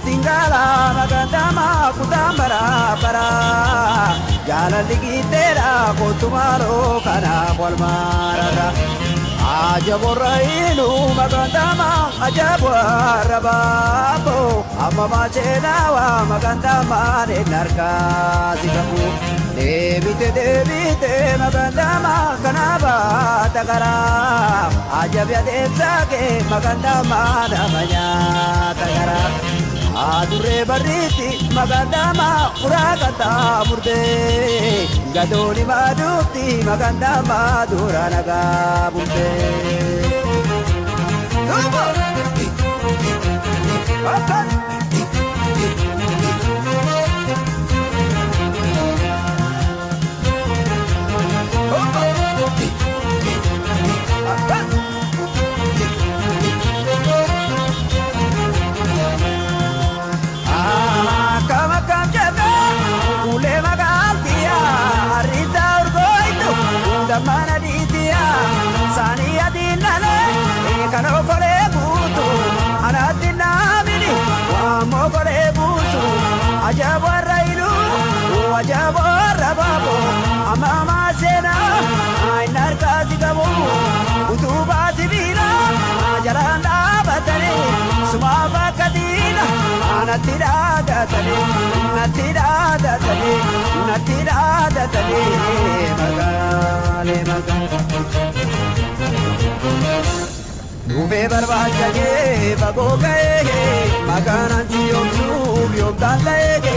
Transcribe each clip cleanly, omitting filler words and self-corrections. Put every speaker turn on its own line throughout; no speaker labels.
Tingala magandama kutambara para jala ligitera kotumaro kana bolmarada ajaborailu magandama ajaborababo amama chenawa magandama nenarka zikabu debite magandama kanaba takara ajabya devsake magandama namanya takara Adure bariti magandama urakata murde gadoni madukti magandama duranaga murde Mana ditia sania dinale ekano kore butu anatina mini wamo kore butu ajabarailu ajabarababo amama sena ainar kazigabu butu bazibina ajaranda batare sumaba kadina anatira datale natira datale magale Nube barbachage bagogaye magananti yom dalege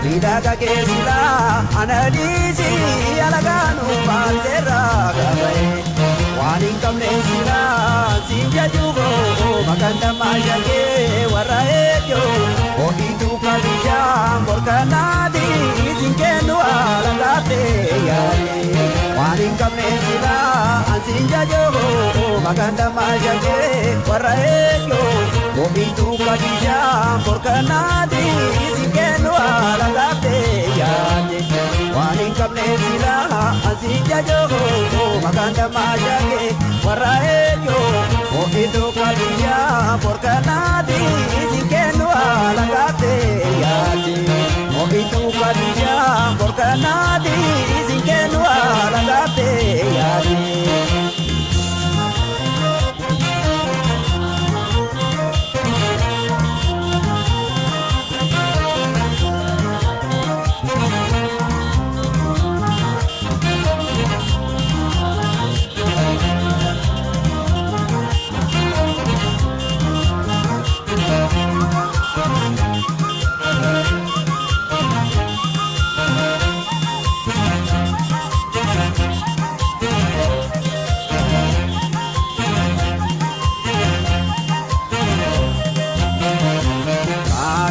vidaga kesila analizi alaganu balera gaye waning kamne sila sinja jugo maganda mayage waraejo ohitu kadija morkanadi sinkenu alagate yare waning kamne sila sinja jugo maganda mayage waraejo ohitu kadija morkanadi sinkenu alagate yare waning kamne sila sinja jugo maganda mayage waraejo ohitu kadija morkanadi sinkenu alagate yare ohitu kadija morkanadi sinkenu alagate yare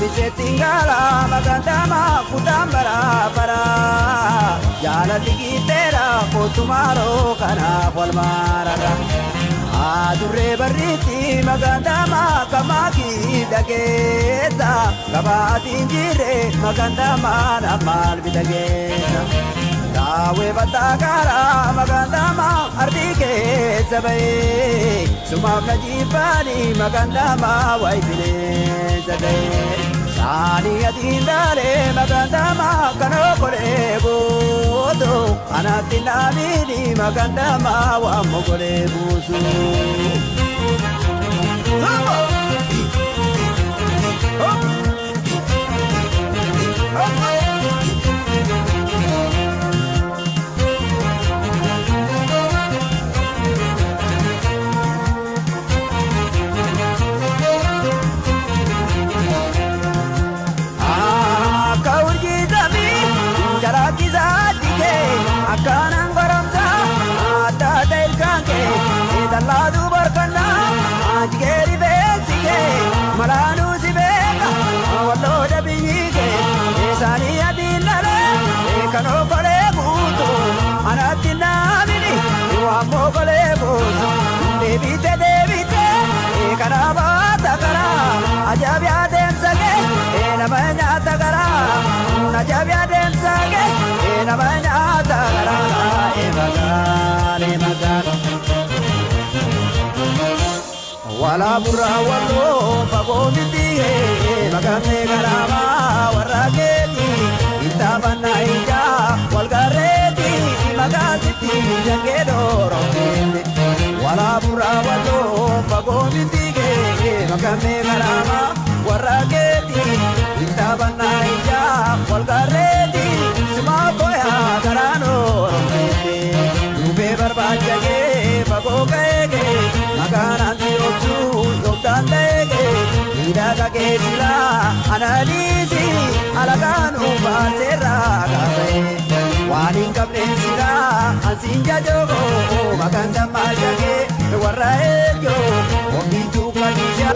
Tingala magandama kutambara para jala digitera kotumaro kana walmaraga adure bariti magandama kamaki dageta kabati jire magandama namal bidageta dawe batakara magandama ardike sabai sumamna jipani magandama waibine sabai Ani adindale magandama kanokore bodo anatinamini magandama wa mogore busu Akanan garamsa ada delkange idaladu barkanda ajgeri besige malanu sibeka wallo dabiyige esani adinale ekano kole buto anatina mini wamo kole buto debite ekaraba takara ajabya demsage enamanya takara najabya demsage enamanya takara wala burra wallo pagomiti magame garama warageti itabana ija walgareti magasiti jangedoro wala burra wallo pagomiti magame garama warageti itabana ija walgareti sumakoya garano barbajage bagogege magaranti otu yobdandege idagage sila analisi alaganu basera gabe waning kable sila ansinja jogo maganda majage warraelyo obitu kadija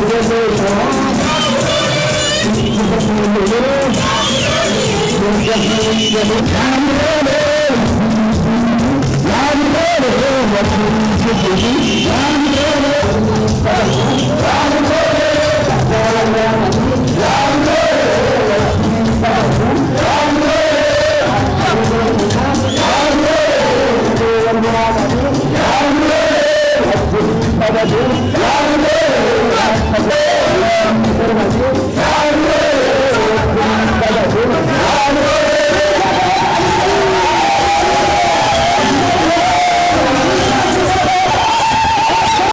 Yeah.